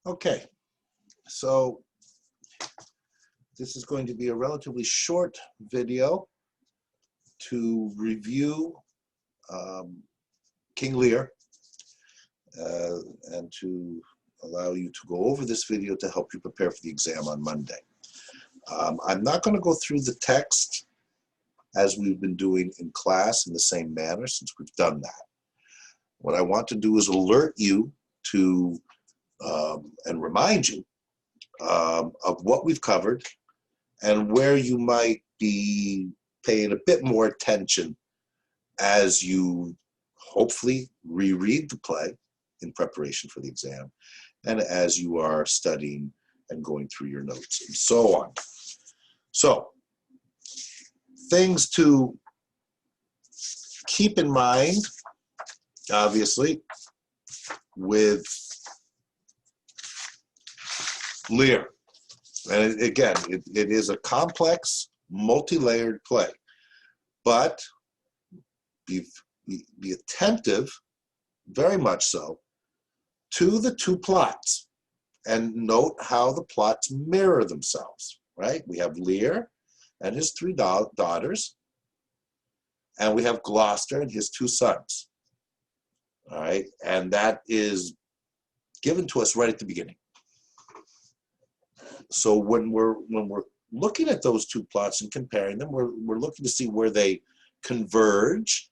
Okay, so this is going to be a relatively short video to review King Lear and to allow you to go over this video to help you prepare for the exam on Monday. I'm not going to go through the text as we've been doing in class in the same manner since we've done that. What I want to do is alert you to and remind you of what we've covered and where you might be paying a bit more attention as you hopefully reread the play in preparation for the exam and as you are studying and going through your notes and so on. So, things to keep in mind, obviously, with Lear. And again, it is a complex, multi-layered play, but be attentive, very much so, to the two plots and note how the plots mirror themselves, right? We have Lear and his three daughters, and we have Gloucester and his two sons, all right? And that is given to us right at the beginning. So when we're looking at those two plots and comparing them, we're looking to see where they converge,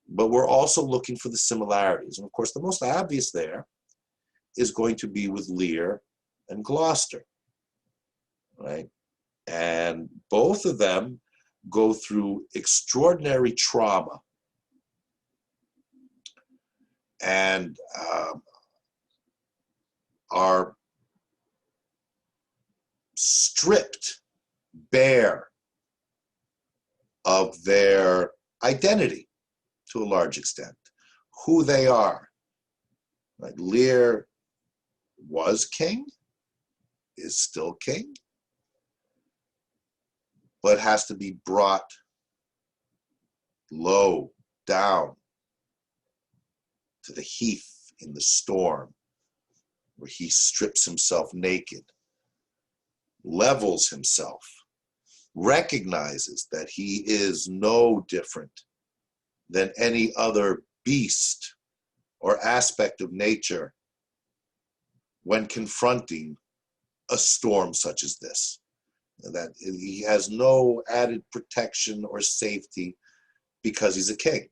but we're also looking for the similarities. And of course, the most obvious there is going to be with Lear and Gloucester, right? And both of them go through extraordinary trauma and are stripped bare of their identity to a large extent, who they are. Like Lear was king, is still king, but has to be brought low down to the heath in the storm, where he strips himself naked, levels himself, recognizes that he is no different than any other beast or aspect of nature when confronting a storm such as this. That he has no added protection or safety because he's a king,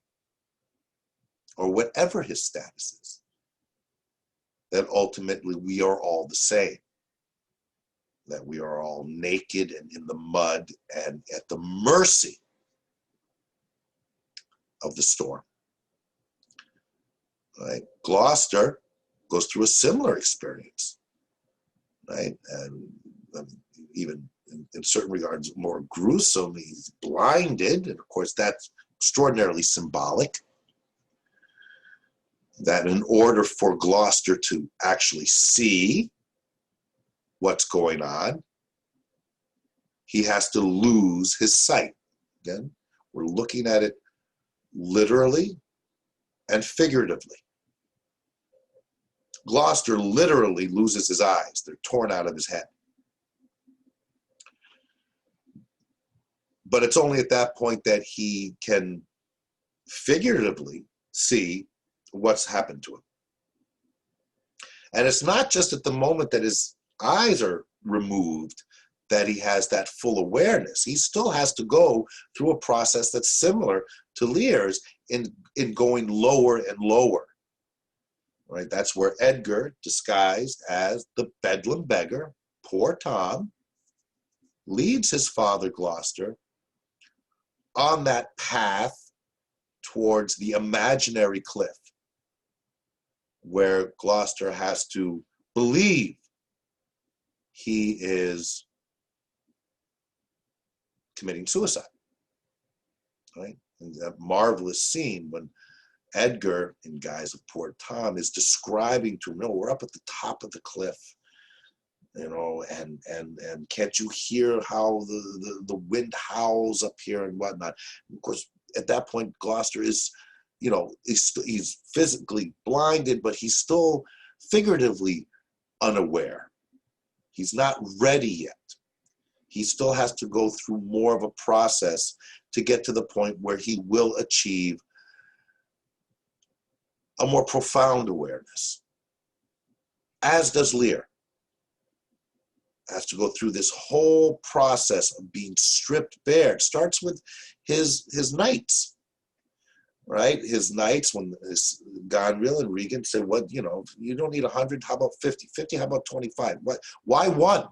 or whatever his status is. That ultimately we are all the same. That we are all naked and in the mud and at the mercy of the storm. Right? Gloucester goes through a similar experience, right? And even in certain regards more gruesome. He's blinded, and of course that's extraordinarily symbolic. That in order for Gloucester to actually see what's going on, he has to lose his sight. Again, we're looking at it literally and figuratively. Gloucester literally loses his eyes. They're torn out of his head. But it's only at that point that he can figuratively see what's happened to him. And it's not just at the moment that his eyes are removed that he has that full awareness. He still has to go through a process that's similar to Lear's in going lower and lower. Right? That's where Edgar, disguised as the Bedlam beggar, poor Tom, leads his father Gloucester on that path towards the imaginary cliff, where Gloucester has to believe he is committing suicide. Right? And that marvelous scene when Edgar, in guise of poor Tom, is describing to him, no, we're up at the top of the cliff, you know, and can't you hear how the wind howls up here and whatnot? Of course, at that point, Gloucester is, you know, he's physically blinded, but he's still figuratively unaware. He's not ready yet. He still has to go through more of a process to get to the point where he will achieve a more profound awareness, as does Lear. Has to go through this whole process of being stripped bare. It starts with his knights, right? His knights, when Gonriel and Regan say, "What, you know, you don't need 100, how about 50? 50, how about 25? What? Why one?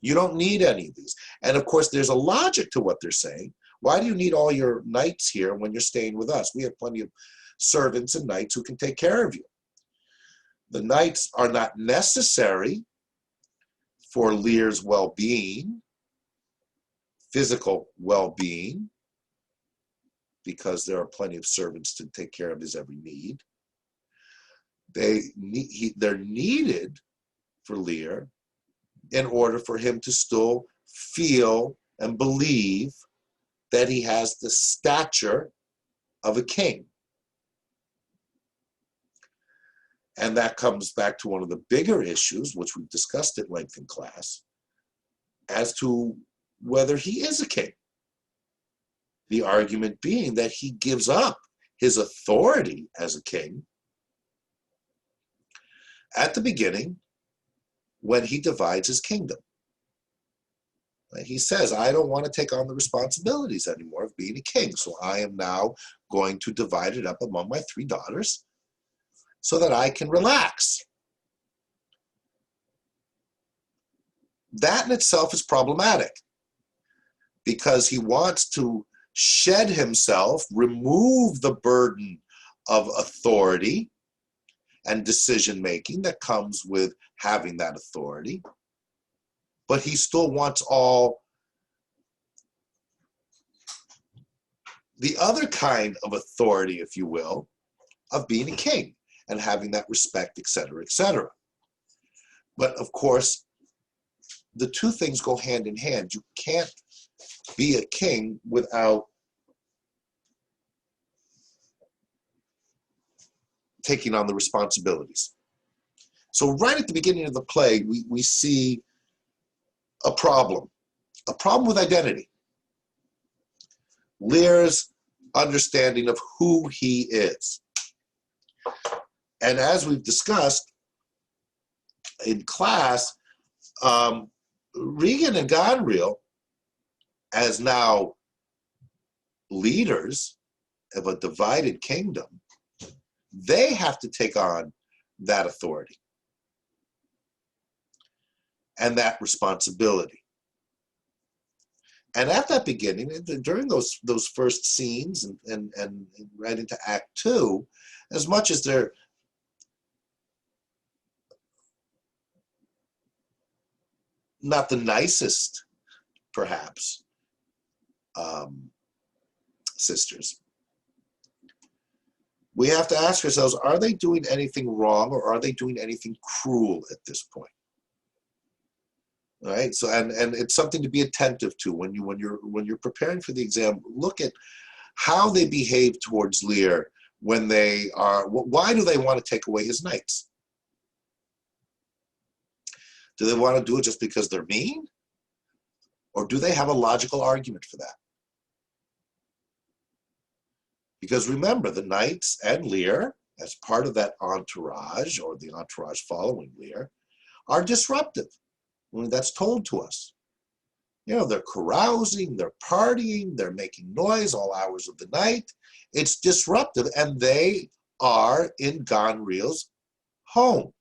You don't need any of these." And of course, there's a logic to what they're saying. Why do you need all your knights here when you're staying with us? We have plenty of servants and knights who can take care of you. The knights are not necessary for Lear's well-being, physical well-being, because there are plenty of servants to take care of his every need. They're needed for Lear in order for him to still feel and believe that he has the stature of a king. And that comes back to one of the bigger issues, which we've discussed at length in class, as to whether he is a king. The argument being that he gives up his authority as a king at the beginning when he divides his kingdom. He says, I don't want to take on the responsibilities anymore of being a king, so I am now going to divide it up among my 3 daughters so that I can relax. That in itself is problematic because he wants to shed himself, remove the burden of authority and decision-making that comes with having that authority, but he still wants all the other kind of authority, if you will, of being a king and having that respect, etc., etc. But of course, the two things go hand in hand. You can't be a king without taking on the responsibilities. So right at the beginning of the play, we see a problem with identity. Lear's understanding of who he is. And as we've discussed in class, Regan and Gonriel, as now leaders of a divided kingdom, they have to take on that authority and that responsibility. And at that beginning, during those first scenes and right into Act 2, as much as they're not the nicest, perhaps, sisters, we have to ask ourselves, are they doing anything wrong or are they doing anything cruel at this point? All right, so and it's something to be attentive to when you're preparing for the exam. Look at how they behave towards Lear when they are. Why do they want to take away his knights? Do they want to do it just because they're mean, or do they have a logical argument for that? Because remember, the knights and Lear, as part of that entourage or the entourage following Lear, are disruptive. I mean, that's told to us. You know, they're carousing, they're partying, they're making noise all hours of the night. It's disruptive, and they are in Gonriel's home.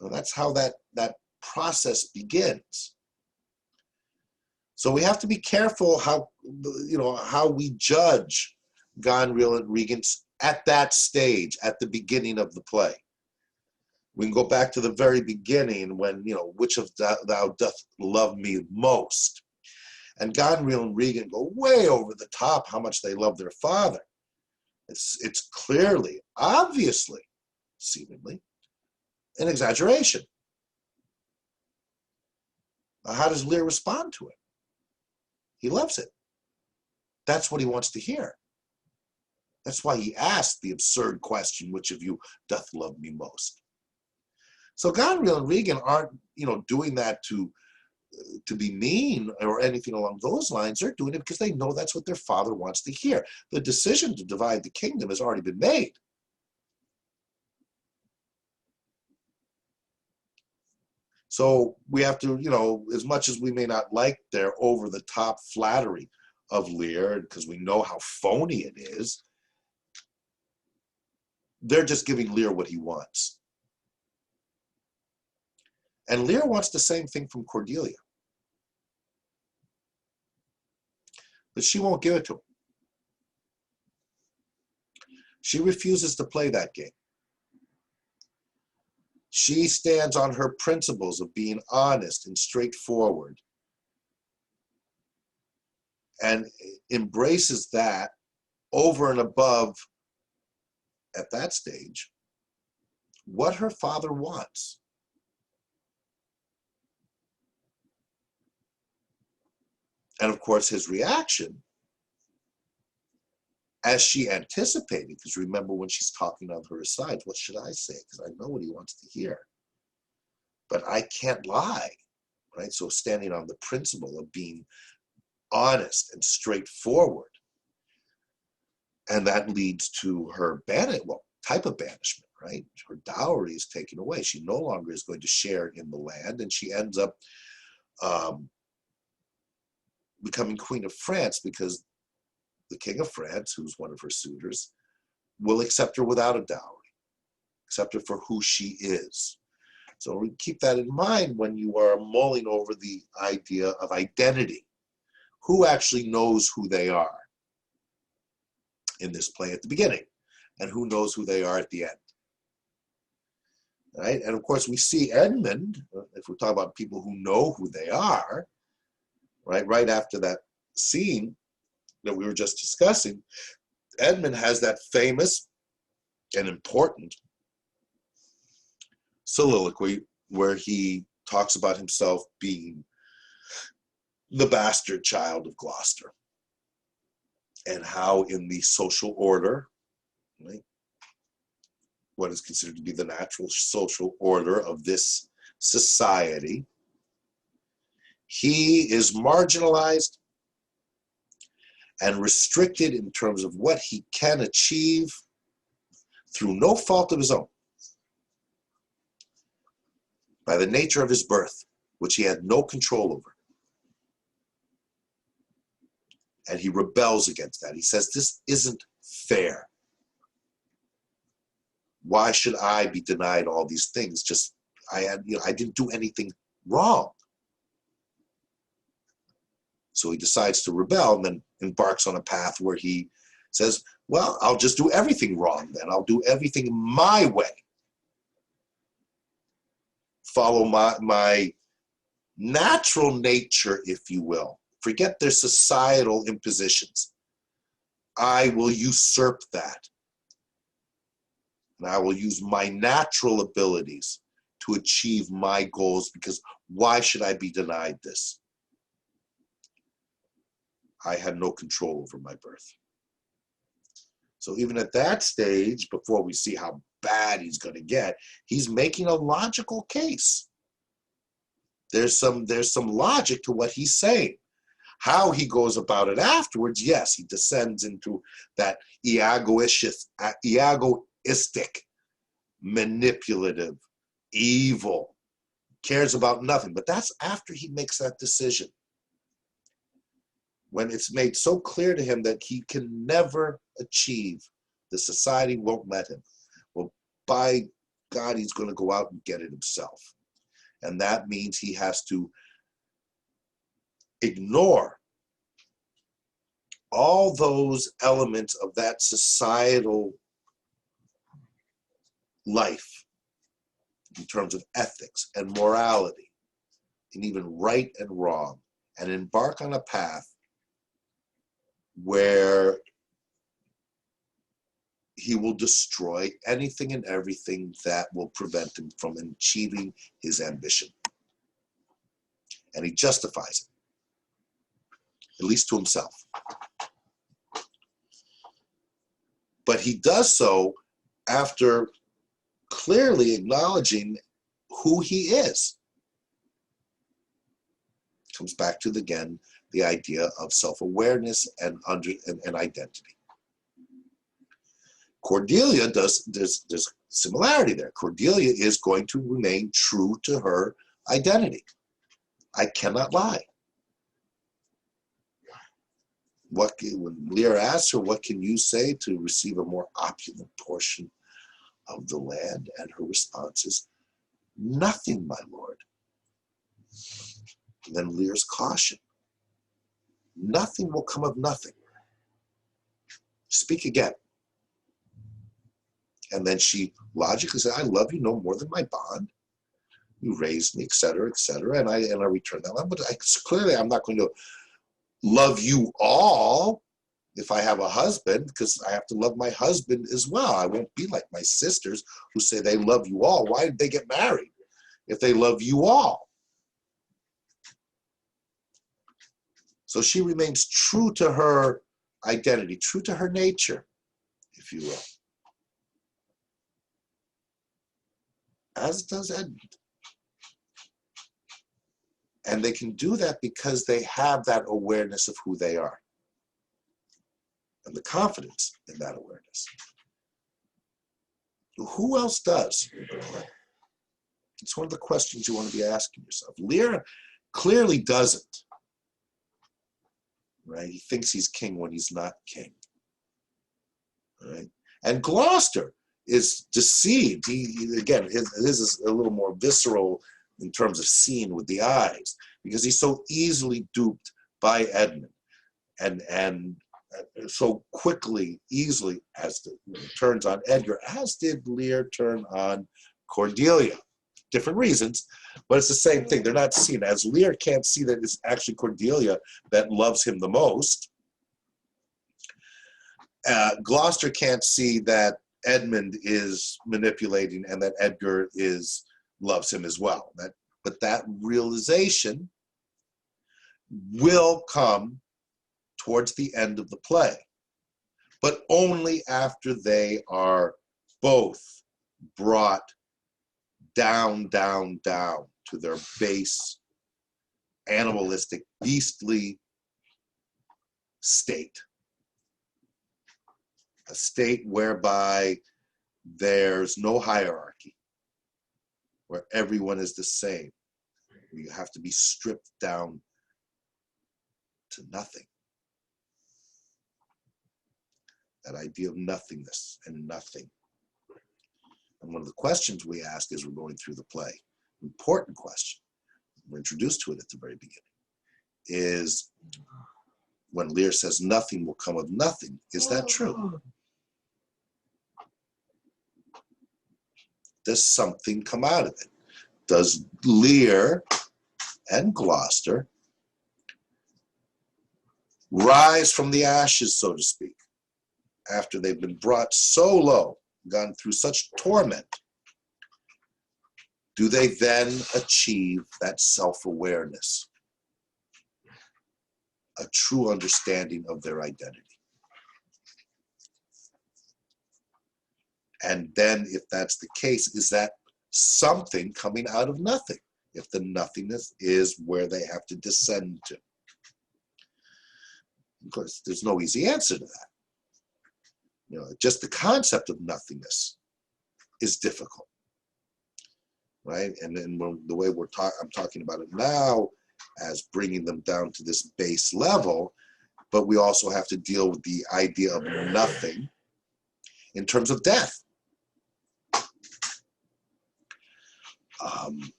So that's how that process begins. So we have to be careful how we judge Gonriel and Regan at that stage, at the beginning of the play. We can go back to the very beginning when, which of thou doth love me most? And Gonriel and Regan go way over the top how much they love their father. It's clearly, obviously, seemingly, an exaggeration. Now, how does Lear respond to it? He loves it. That's what he wants to hear. That's why he asked the absurd question, which of you doth love me most? So Goneril and Regan aren't, doing that to be mean or anything along those lines. They're doing it because they know that's what their father wants to hear. The decision to divide the kingdom has already been made. So we have to, as much as we may not like their over-the-top flattery of Lear, because we know how phony it is, they're just giving Lear what he wants. And Lear wants the same thing from Cordelia. But she won't give it to him. She refuses to play that game. She stands on her principles of being honest and straightforward and embraces that over and above, at that stage, what her father wants. And of course, his reaction, as she anticipated, because remember when she's talking on her aside, what should I say? Because I know what he wants to hear. But I can't lie, right? So standing on the principle of being honest and straightforward. And that leads to her type of banishment, right? Her dowry is taken away. She no longer is going to share in the land, and she ends up becoming Queen of France because the King of France, who's one of her suitors, will accept her without a dowry, accept her for who she is. So keep that in mind when you are mulling over the idea of identity. Who actually knows who they are in this play at the beginning, and who knows who they are at the end? Right? And of course, we see Edmund, if we're talking about people who know who they are, right after that scene that we were just discussing, Edmund has that famous and important soliloquy where he talks about himself being the bastard child of Gloucester, and how in the social order, right, what is considered to be the natural social order of this society, he is marginalized and restricted in terms of what he can achieve through no fault of his own, by the nature of his birth, which he had no control over. And he rebels against that. He says, this isn't fair. Why should I be denied all these things? I didn't do anything wrong. So he decides to rebel and then embarks on a path where he says, well, I'll just do everything wrong then. I'll do everything my way. Follow my natural nature, if you will. Forget their societal impositions. I will usurp that. And I will use my natural abilities to achieve my goals, because why should I be denied this? I had no control over my birth. So even at that stage, before we see how bad he's going to get, he's making a logical case. There's some logic to what he's saying. How he goes about it afterwards, yes, he descends into that egoistic, manipulative, evil, cares about nothing. But that's after he makes that decision, when it's made so clear to him that he can never achieve, the society won't let him. Well, by God, he's going to go out and get it himself. And that means he has to ignore all those elements of that societal life in terms of ethics and morality and even right and wrong, and embark on a path where he will destroy anything and everything that will prevent him from achieving his ambition. And he justifies it, at least to himself. But he does so after clearly acknowledging who he is. Comes back to, again, the idea of self-awareness and identity. Cordelia there's similarity there. Cordelia is going to remain true to her identity. I cannot lie. When Lear asks her, what can you say to receive a more opulent portion of the land? And her response is, nothing, my lord. And then Lear's caution. Nothing will come of nothing. Speak again. And then she logically said, I love you no more than my bond. You raised me, etc., and I return that love. But clearly I'm not going to love you all if I have a husband, because I have to love my husband as well. I won't be like my sisters who say they love you all. Why did they get married if they love you all? So she remains true to her identity, true to her nature, if you will. As does Edmund. And they can do that because they have that awareness of who they are and the confidence in that awareness. Who else does? It's one of the questions you want to be asking yourself. Lear clearly doesn't. Right? He thinks he's king when he's not king. Right? And Gloucester is deceived. Again, his is a little more visceral in terms of seeing with the eyes, because he's so easily duped by Edmund, and so quickly, easily, as turns on Edgar, as did Lear turn on Cordelia. Different reasons, but it's the same thing. They're not seen. As Lear can't see that it's actually Cordelia that loves him the most, Gloucester can't see that Edmund is manipulating and that Edgar loves him as well. But that realization will come towards the end of the play, but only after they are both brought down to their base, animalistic, beastly state. A state whereby there's no hierarchy, where everyone is the same. You have to be stripped down to nothing. That idea of nothingness and nothing. And one of the questions we ask as we're going through the play, important question, we're introduced to it at the very beginning, is when Lear says nothing will come of nothing, is that true? Does something come out of it? Does Lear and Gloucester rise from the ashes, so to speak, after they've been brought so low, gone through such torment? Do they then achieve that self-awareness, a true understanding of their identity? And then, if that's the case, is that something coming out of nothing? If the nothingness is where they have to descend to. Of course, there's no easy answer to that. You know, just the concept of nothingness is difficult, right? And then the way I'm talking about it now as bringing them down to this base level, but we also have to deal with the idea of nothing in terms of death.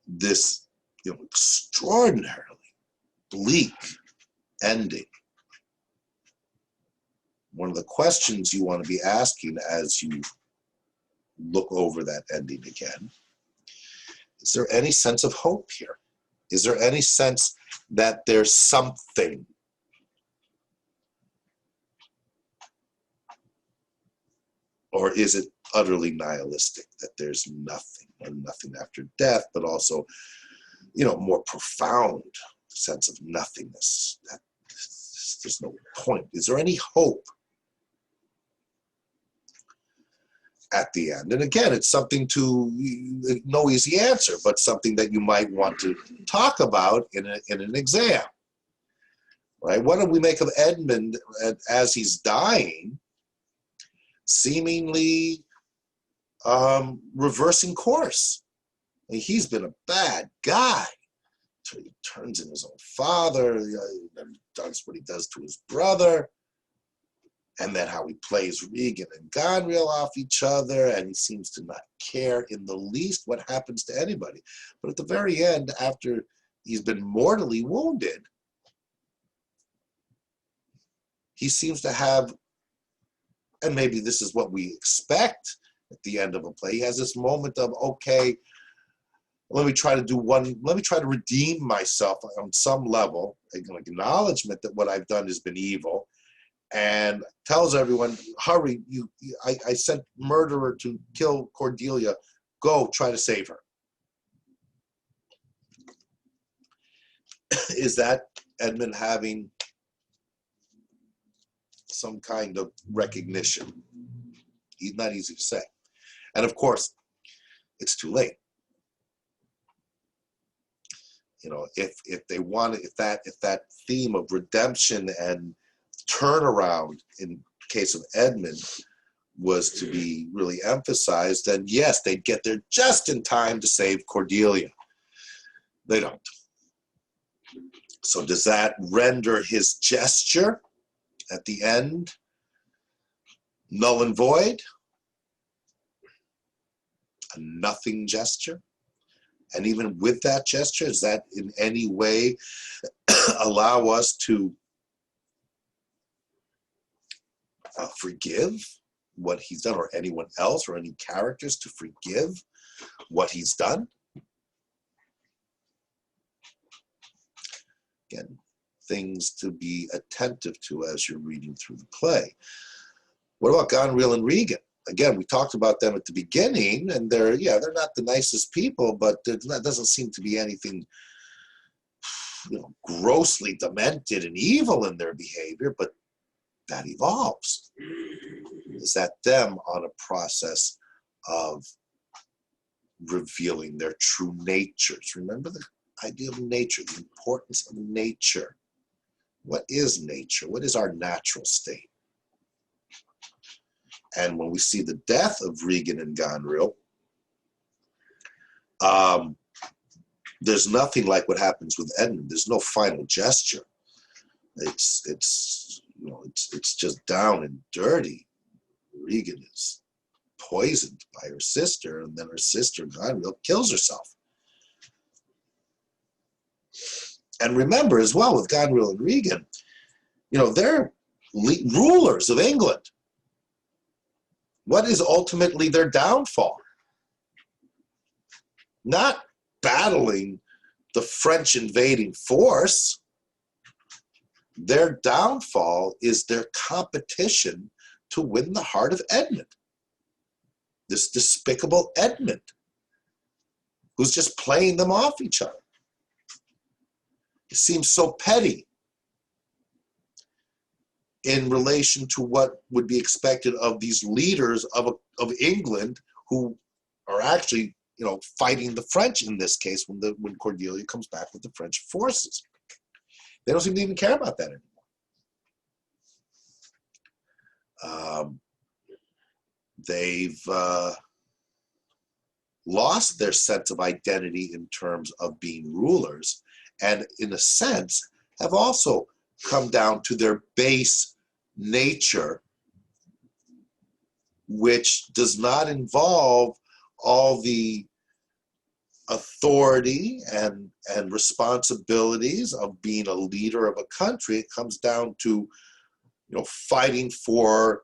This, extraordinarily bleak ending. One of the questions you want to be asking as you look over that ending again, is there any sense of hope here? Is there any sense that there's something? Or is it utterly nihilistic, that there's nothing and nothing after death, but also, more profound sense of nothingness, that there's no point? Is there any hope at the end. And again, it's something to, no easy answer, but something that you might want to talk about in an exam. Right? What do we make of Edmund as he's dying, seemingly reversing course? I mean, he's been a bad guy. He turns in his own father, does what he does to his brother, and then how he plays Regan and Gonriel off each other, and he seems to not care in the least what happens to anybody. But at the very end, after he's been mortally wounded, he seems to have, and maybe this is what we expect at the end of a play, he has this moment of, okay, let me try to redeem myself on some level, an acknowledgement that what I've done has been evil, and tells everyone, hurry, I sent murderer to kill Cordelia, go try to save her. Is that Edmund having some kind of recognition? He's not easy to say. And of course, it's too late. You know, if they wanted, if that theme of redemption and turnaround in case of Edmund was to be really emphasized, then yes, they'd get there just in time to save Cordelia. They don't. So does that render his gesture at the end null and void? A nothing gesture? And even with that gesture, does that in any way allow us to forgive what he's done, or anyone else, or any characters to forgive what he's done? Again, things to be attentive to as you're reading through the play. What about Gonriel and Regan? Again, we talked about them at the beginning, and they're not the nicest people, but there doesn't seem to be anything, grossly demented and evil in their behavior, but that evolves. Is that them on a process of revealing their true natures? Remember the idea of nature, the importance of nature. What is nature? What is our natural state? And when we see the death of Regan and Gonriel, there's nothing like what happens with Edmund. There's no final gesture. It's just down and dirty. Regan is poisoned by her sister, and then her sister, Gonriel, kills herself. And remember as well, with Gonriel and Regan, they're rulers of England. What is ultimately their downfall? Not battling the French invading force. Their downfall is their competition to win the heart of Edmund. This despicable Edmund, who's just playing them off each other. It seems so petty in relation to what would be expected of these leaders of England, who are actually, fighting the French in this case when Cordelia comes back with the French forces. They don't seem to even care about that anymore. They've lost their sense of identity in terms of being rulers, and in a sense have also come down to their base nature, which does not involve all the authority and responsibilities of being a leader of a country. It comes down to fighting for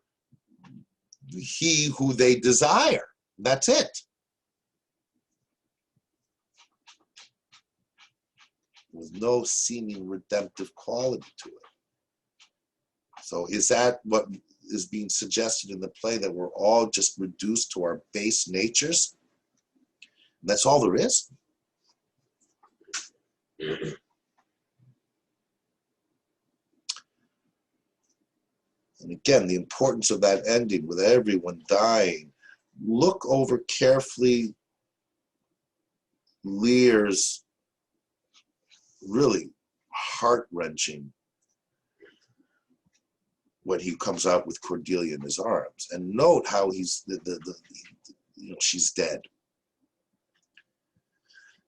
he who they desire. That's it. With no seeming redemptive quality to it. So is that what is being suggested in the play, that we're all just reduced to our base natures? That's all there is? And again, the importance of that ending with everyone dying look over carefully Lear's really heart-wrenching when he comes out with Cordelia in his arms, and note how he's she's dead,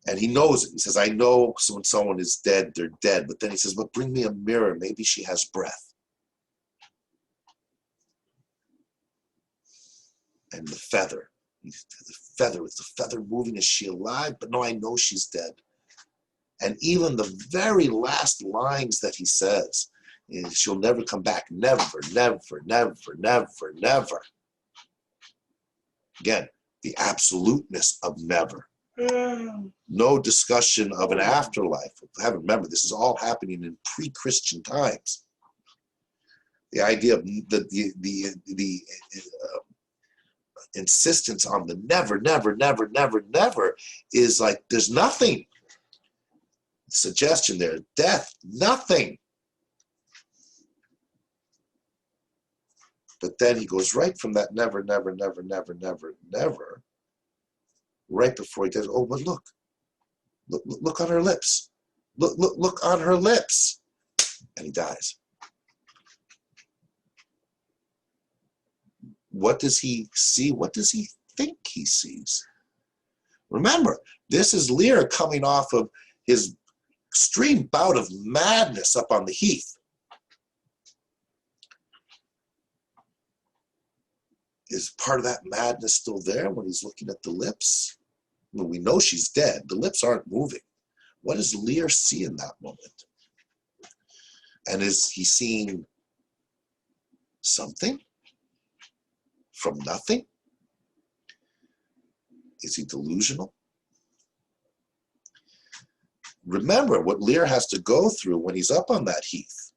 and he knows it. He says, "I know when someone is dead, they're dead." But then he says, "But bring me a mirror. Maybe she has breath." And the feather, it's the feather moving. Is she alive? But no, I know she's dead. And even the very last lines that he says, she'll never come back. Never, never, never, never, never. Again, the absoluteness of never. No discussion of an afterlife. Remember, this is all happening in pre-Christian times. The idea of the insistence on the never, never, never, never, never is like there's nothing. Suggestion there, death, nothing. But then he goes right from that never, never, never, never, never, never, right before he does, oh, but look on her lips. Look on her lips. And he dies. What does he see? What does he think he sees? Remember, this is Lear coming off of his extreme bout of madness up on the heath. Is part of that madness still there when he's looking at the lips? Well, we know she's dead. The lips aren't moving. What does Lear see in that moment? And is he seeing something from nothing? Is he delusional? Remember what Lear has to go through when he's up on that heath.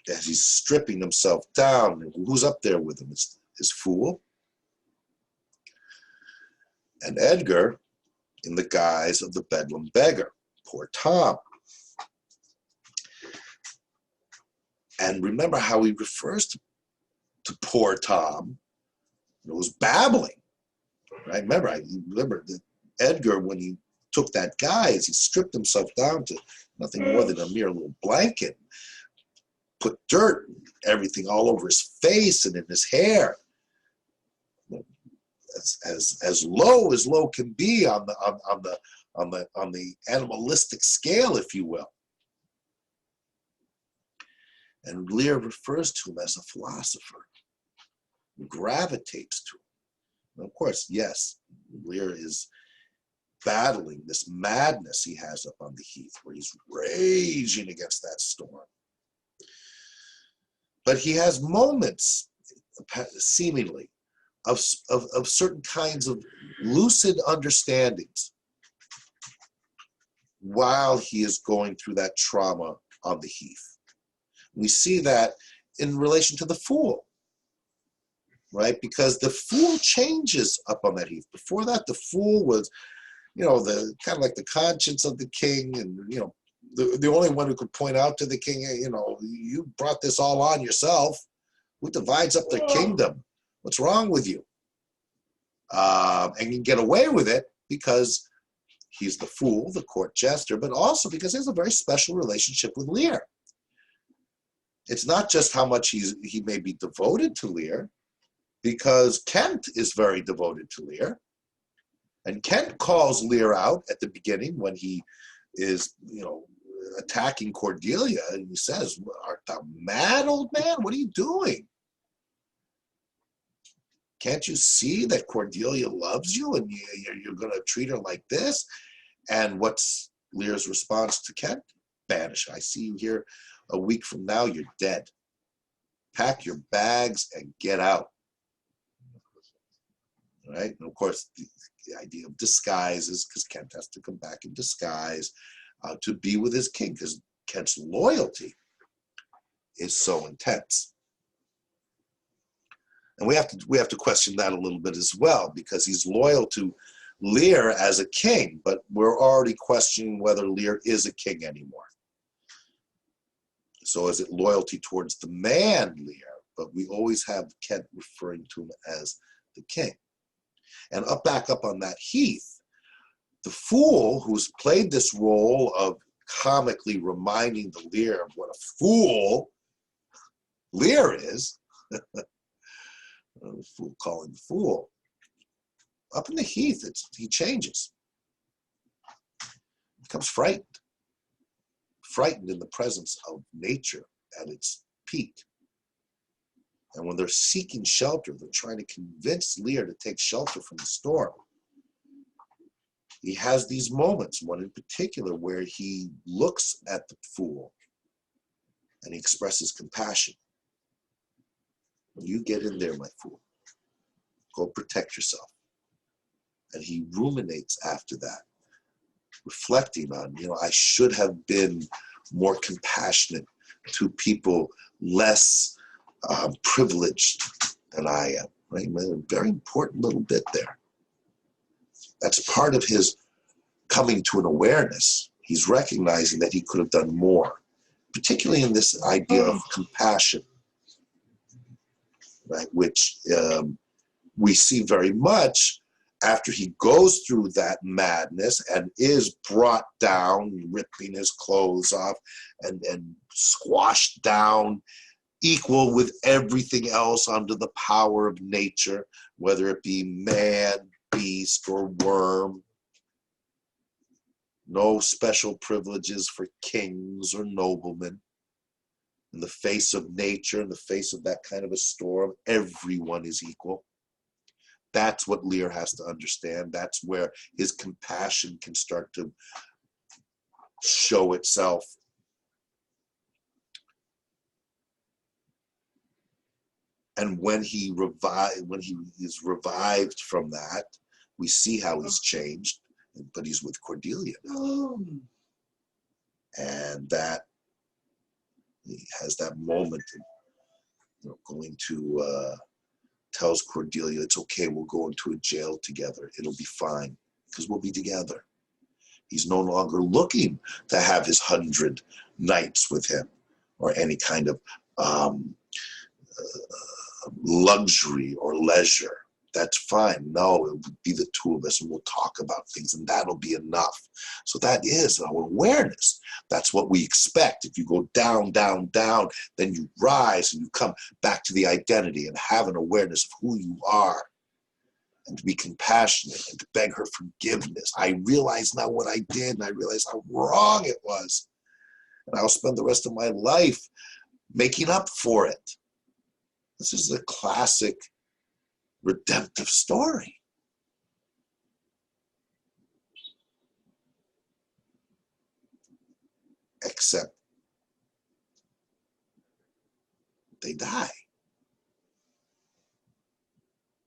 As he's stripping himself down. Who's up there with him? It's his fool. And Edgar in the guise of the Bedlam beggar. Poor Tom. And remember how he refers to poor Tom. It was babbling. Right? Remember that Edgar, when he took that guise, he stripped himself down to nothing more than a mere little blanket, put dirt and everything all over his face and in his hair, as low can be on the animalistic scale, if you will. And Lear refers to him as a philosopher, gravitates to him. And of course, yes, Lear is battling this madness he has up on the heath, where he's raging against that storm. But he has moments, seemingly, of certain kinds of lucid understandings while he is going through that trauma on the heath. We see that in relation to the fool, right? Because the fool changes up on that heath. Before that, the fool was, the kind of like the conscience of the king, and the only one who could point out to the king, you brought this all on yourself. Who divides up their kingdom? What's wrong with you? And you can get away with it because he's the fool, the court jester, but also because he has a very special relationship with Lear. It's not just how much he may be devoted to Lear, because Kent is very devoted to Lear. And Kent calls Lear out at the beginning when he is, attacking Cordelia, and he says, "Art thou mad, old man? What are you doing? Can't you see that Cordelia loves you and you're going to treat her like this?" And what's Lear's response to Kent? Banish. I see you here a week from now, you're dead. Pack your bags and get out. Right? And of course, the idea of disguise is because Kent has to come back in disguise to be with his king, because Kent's loyalty is so intense. And we have to question that a little bit as well, because he's loyal to Lear as a king, but we're already questioning whether Lear is a king anymore. So is it loyalty towards the man Lear? but we always have Kent referring to him as the king. And back up on that heath, the fool who's played this role of comically reminding the Lear of what a fool Lear is, the fool calling the fool, up in the heath, he changes, becomes frightened in the presence of nature at its peak. And when they're seeking shelter, they're trying to convince Lear to take shelter from the storm. He has these moments, one in particular, where he looks at the fool and he expresses compassion. You get in there, my fool. Go protect yourself. And he ruminates after that, reflecting on, I should have been more compassionate to people less privileged than I am. Right? A very important little bit there. That's part of his coming to an awareness. He's recognizing that he could have done more, particularly in this idea of compassion, right? Which we see very much after he goes through that madness and is brought down, ripping his clothes off and squashed down, equal with everything else under the power of nature, whether it be man, beast, or worm. No special privileges for kings or noblemen. In the face of nature, in the face of that kind of a storm, everyone is equal. That's what Lear has to understand. That's where his compassion can start to show itself. And when he is revived from that, we see how he's changed, but he's with Cordelia now. And that he has that moment of, going to tells Cordelia, it's okay, we'll go into a jail together. It'll be fine, because we'll be together. He's no longer looking to have his 100 nights with him or any kind of luxury or leisure. That's fine. No, it would be the two of us and we'll talk about things and that'll be enough. So that is our awareness. That's what we expect. If you go down, down, down, then you rise and you come back to the identity and have an awareness of who you are and to be compassionate and to beg her forgiveness. I realize now what I did and I realize how wrong it was. And I'll spend the rest of my life making up for it. This is a classic redemptive story. Except they die.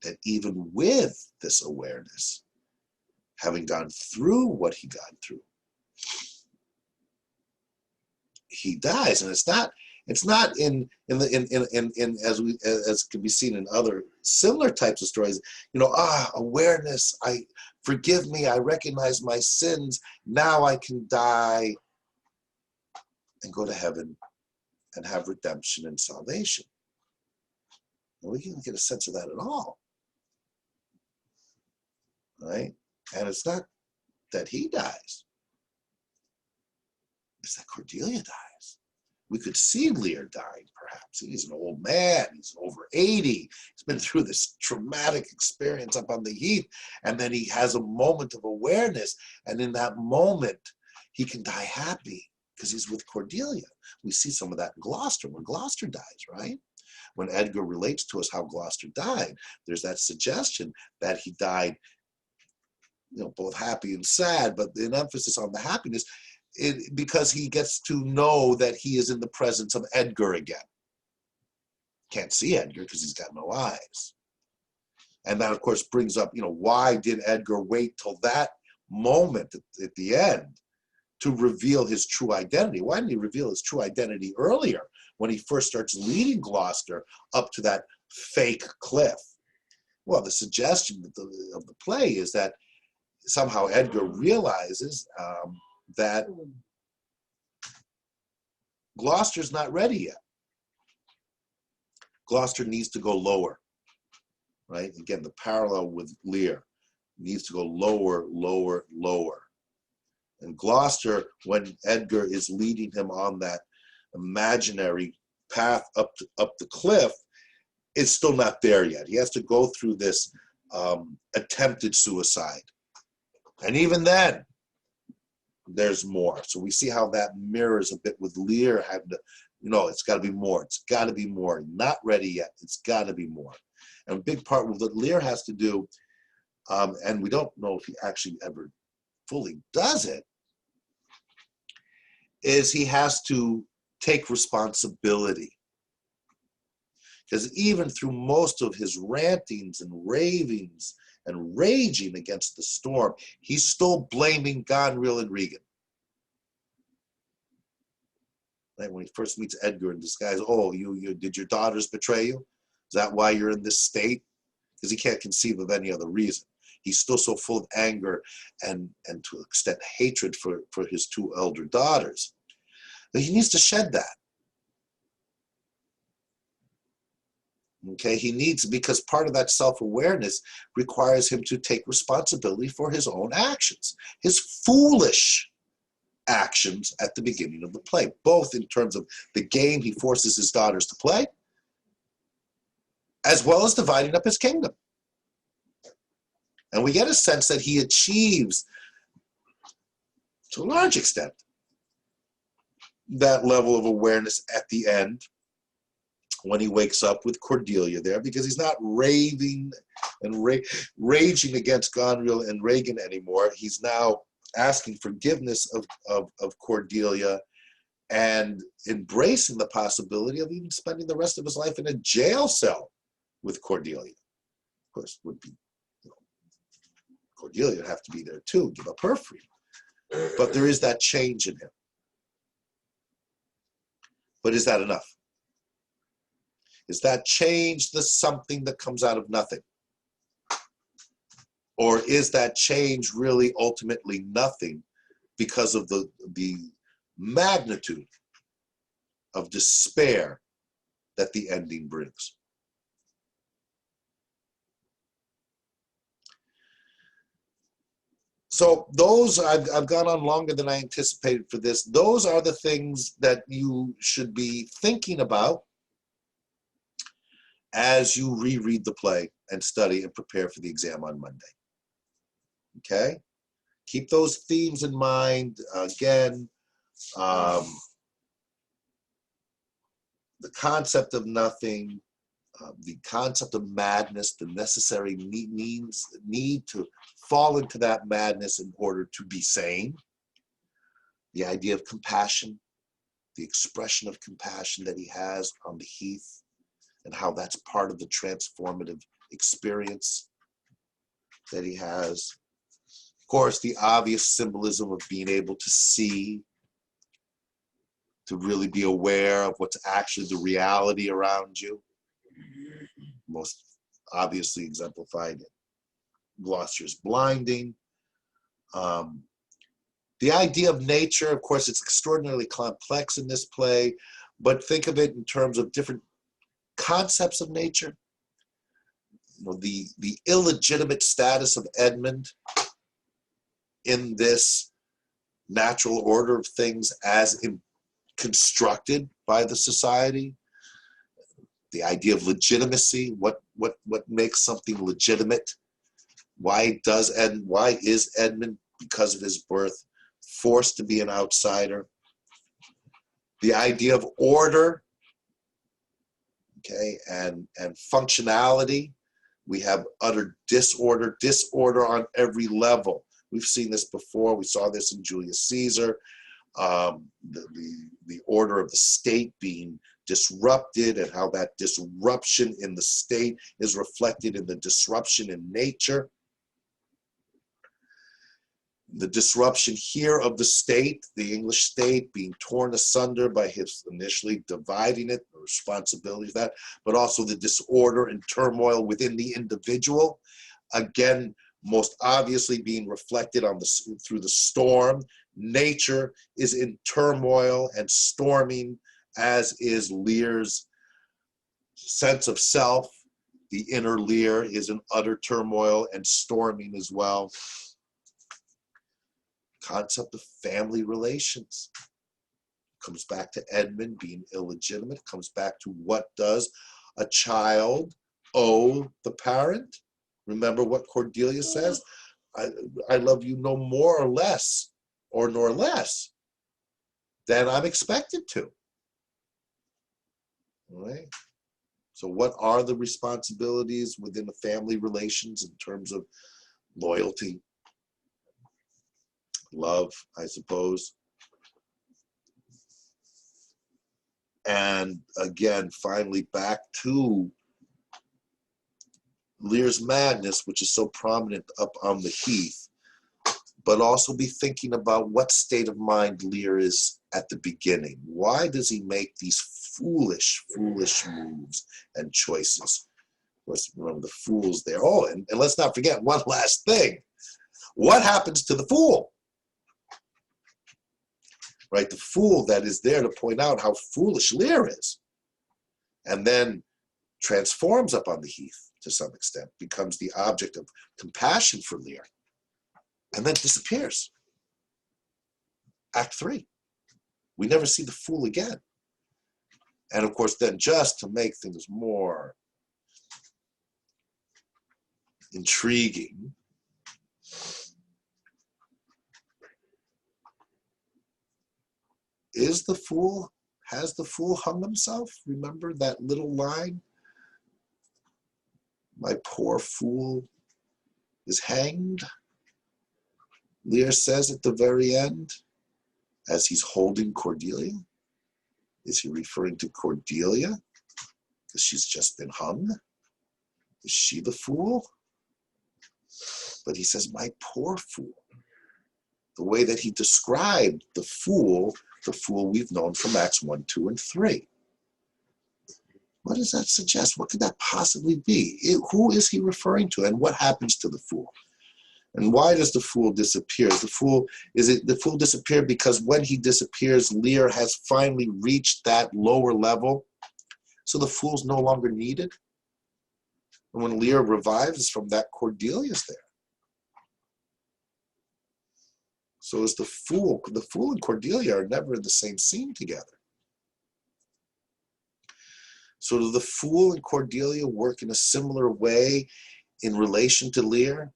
And even with this awareness, having gone through what he got through, he dies. And it's not in as can be seen in other similar types of stories, awareness, forgive me, I recognize my sins, now I can die and go to heaven and have redemption and salvation. And we can't get a sense of that at all. Right? And it's not that he dies, it's that Cordelia dies. We could see Lear dying, perhaps. He's an old man. He's over 80. He's been through this traumatic experience up on the heath, and then he has a moment of awareness, and in that moment, he can die happy because he's with Cordelia. We see some of that in Gloucester, when Gloucester dies, right? When Edgar relates to us how Gloucester died, there's that suggestion that he died, both happy and sad, but an emphasis on the happiness, because he gets to know that he is in the presence of Edgar again. Can't see Edgar because he's got no eyes. And that, of course, brings up, why did Edgar wait till that moment at the end to reveal his true identity? Why didn't he reveal his true identity earlier when he first starts leading Gloucester up to that fake cliff? Well, the suggestion of the play is that somehow Edgar realizes that Gloucester's not ready yet. Gloucester needs to go lower, right? Again, the parallel with Lear needs to go lower, lower, lower. And Gloucester, when Edgar is leading him on that imaginary path up the cliff, is still not there yet. He has to go through this attempted suicide. And even then, there's more. So we see how that mirrors a bit with Lear having to, it's got to be more. It's got to be more. Not ready yet. It's got to be more. And a big part of what Lear has to do, and we don't know if he actually ever fully does it, is he has to take responsibility. Because even through most of his rantings and ravings and raging against the storm, he's still blaming Gonriel and Regan. Right? When he first meets Edgar in disguise, oh, you did your daughters betray you? Is that why you're in this state? Because he can't conceive of any other reason. He's still so full of anger and to an extent hatred for his two elder daughters. But he needs to shed that. Okay, he needs, because part of that self-awareness requires him to take responsibility for his own actions, his foolish actions at the beginning of the play, both in terms of the game he forces his daughters to play, as well as dividing up his kingdom. And we get a sense that he achieves, to a large extent, that level of awareness at the end when he wakes up with Cordelia there, because he's not raving and raging against Gonriel and Regan anymore. He's now asking forgiveness of Cordelia and embracing the possibility of even spending the rest of his life in a jail cell with Cordelia. Of course, would be, Cordelia would have to be there too, give up her freedom. But there is that change in him. But is that enough? Is that change the something that comes out of nothing? Or is that change really ultimately nothing because of the magnitude of despair that the ending brings? So those, I've gone on longer than I anticipated for this. Those are the things that you should be thinking about as you reread the play and study and prepare for the exam on Monday. Okay? Keep those themes in mind. Again, the concept of nothing, the concept of madness, the necessary need to fall into that madness in order to be sane. The idea of compassion, the expression of compassion that he has on the heath, and how that's part of the transformative experience that he has. Of course, the obvious symbolism of being able to see, to really be aware of what's actually the reality around you. Most obviously exemplified in Gloucester's blinding. The idea of nature, of course, it's extraordinarily complex in this play, but think of it in terms of different concepts of nature. The illegitimate status of Edmund in this natural order of things as constructed by the society. The idea of legitimacy, what makes something legitimate? Why is Edmund, because of his birth, forced to be an outsider? The idea of order, okay, and functionality. We have utter disorder on every level. We've seen this before. We saw this in Julius Caesar. The order of the state being disrupted, and how that disruption in the state is reflected in the disruption in nature. The disruption here of the state, the English state, being torn asunder by his initially dividing it, the responsibility of that, but also the disorder and turmoil within the individual. Again, most obviously being reflected through the storm. Nature is in turmoil and storming, as is Lear's sense of self, the inner Lear, is in utter turmoil and storming as well. Concept of family relations comes back to Edmund being illegitimate, comes back to what does a child owe the parent? Remember what Cordelia says? I love you no more or less, or nor less, than I'm expected to. All right? So what are the responsibilities within the family relations in terms of loyalty, love, I suppose? And again, finally back to Lear's madness, which is so prominent up on the heath, but also be thinking about what state of mind Lear is at the beginning. Why does he make these foolish moves and choices? Of course, remember the fool's there. Oh, and let's not forget one last thing. What happens to the fool? Right, the fool that is there to point out how foolish Lear is, and then transforms up on the heath to some extent, becomes the object of compassion for Lear, and then disappears. Act 3. We never see the fool again. And of course, then just to make things more intriguing, has the fool hung himself? Remember that little line? My poor fool is hanged, Lear says at the very end, as he's holding Cordelia. Is he referring to Cordelia because she's just been hung? Is she the fool? But he says, my poor fool. The way that he described the fool we've known from Acts 1, 2, and 3. What does that suggest? What could that possibly be? Who is he referring to, and what happens to the fool? And why does the fool disappear? The fool disappear because when he disappears, Lear has finally reached that lower level, so the fool's no longer needed. And when Lear revives from that, Cordelia's there. So is the fool and Cordelia are never in the same scene together. So do the fool and Cordelia work in a similar way in relation to Lear,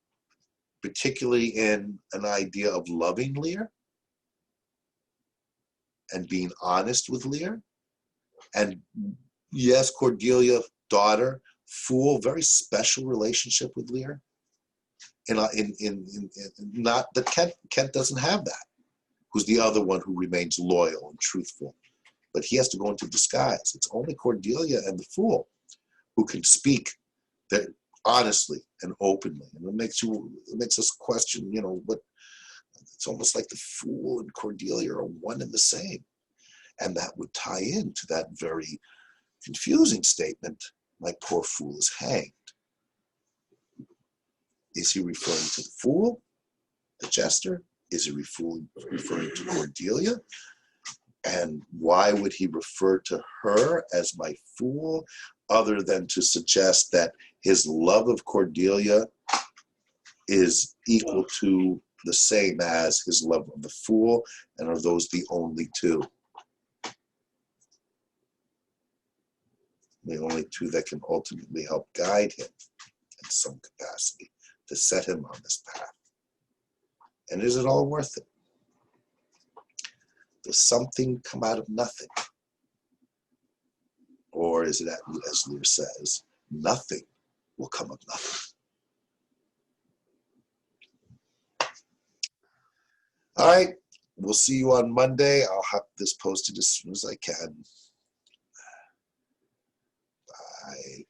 particularly in an idea of loving Lear and being honest with Lear? And yes, Cordelia, daughter, fool, very special relationship with Lear. Not that Kent doesn't have that, who's the other one who remains loyal and truthful. But he has to go into disguise. It's only Cordelia and the fool who can speak honestly and openly. And it makes us question, what it's almost like the fool and Cordelia are one and the same. And that would tie into that very confusing statement, my poor fool is hanged. Is he referring to the fool, the jester? Is he referring to Cordelia? And why would he refer to her as my fool, other than to suggest that his love of Cordelia is equal to the same as his love of the fool, and are those the only two? The only two that can ultimately help guide him in some capacity to set him on this path. And is it all worth it? Does something come out of nothing? Or is it, as Lear says, nothing will come of nothing? All right, we'll see you on Monday. I'll have this posted as soon as I can. Bye.